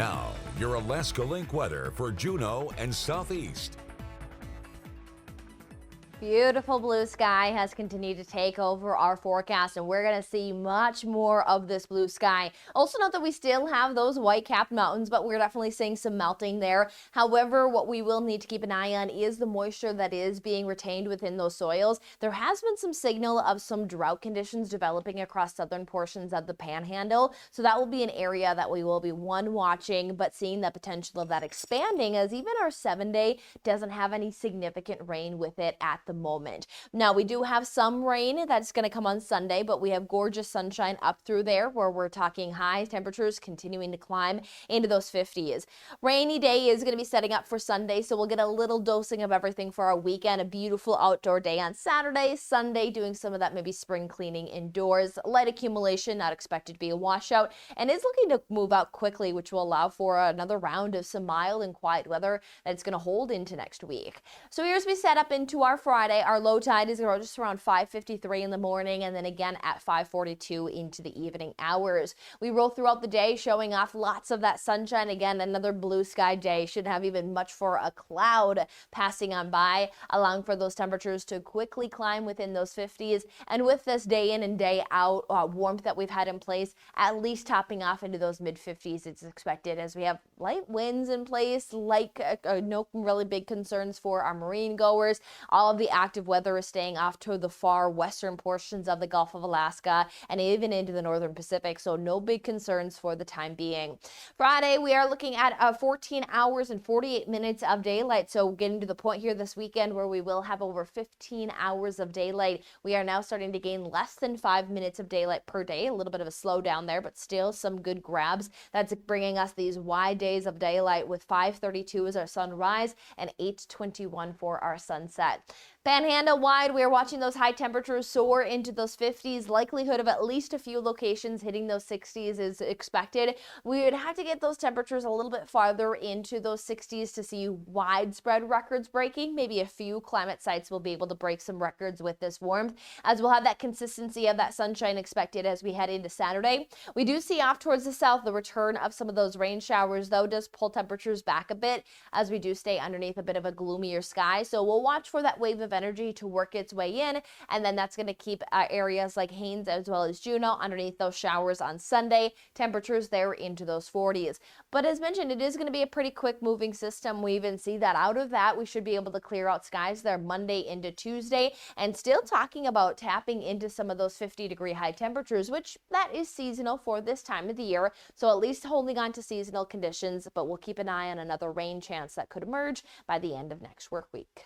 Now, your Alaska Link weather for Juneau and Southeast. Beautiful blue sky has continued to take over our forecast, and we're going to see much more of this blue sky. Also note that we still have those white-capped mountains, but we're definitely seeing some melting there. However, what we will need to keep an eye on is the moisture that is being retained within those soils. There has been some signal of some drought conditions developing across southern portions of the Panhandle, so that will be an area that we will be watching, but seeing the potential of that expanding, as even our 7-day doesn't have any significant rain with it at the moment. Now, we do have some rain that's going to come on Sunday, but we have gorgeous sunshine up through there, where we're talking high temperatures continuing to climb into those 50s. Rainy day is going to be setting up for Sunday, so we'll get a little dosing of everything for our weekend. A beautiful outdoor day on Saturday, Sunday doing some of that maybe spring cleaning indoors. Light accumulation not expected to be a washout, and is looking to move out quickly, which will allow for another round of some mild and quiet weather that's going to hold into next week. So here's we set up into our Friday. Our low tide is just around 5:53 in the morning, and then again at 5:42 into the evening hours. We roll throughout the day, showing off lots of that sunshine. Again, another blue sky day. Shouldn't have even much for a cloud passing on by, allowing for those temperatures to quickly climb within those 50s. And with this day in and day out warmth that we've had in place, at least topping off into those mid 50s, it's expected, as we have light winds in place, no really big concerns for our marine goers. All of the active weather is staying off to the far western portions of the Gulf of Alaska and even into the northern Pacific, so no big concerns for the time being. Friday, we are looking at 14 hours and 48 minutes of daylight, so getting to the point here this weekend where we will have over 15 hours of daylight. We are now starting to gain less than 5 minutes of daylight per day, a little bit of a slowdown there, but still some good grabs. That's bringing us these wide days of daylight, with 5:32 as our sunrise and 8:21 for our sunset. Panhandle wide, we are watching those high temperatures soar into those 50s. Likelihood of at least a few locations hitting those 60s is expected. We would have to get those temperatures a little bit farther into those 60s to see widespread records breaking. Maybe a few climate sites will be able to break some records with this warmth, as we'll have that consistency of that sunshine expected as we head into Saturday. We do see off towards the south the return of some of those rain showers, though, does pull temperatures back a bit, as we do stay underneath a bit of a gloomier sky. So we'll watch for that wave of energy to work its way in, and then that's going to keep areas like Haines as well as Juneau underneath those showers on Sunday. Temperatures there into those 40s. But as mentioned, it is going to be a pretty quick moving system. We even see that out of that we should be able to clear out skies there Monday into Tuesday, and still talking about tapping into some of those 50-degree high temperatures, which that is seasonal for this time of the year. So at least holding on to seasonal conditions, but we'll keep an eye on another rain chance that could emerge by the end of next work week.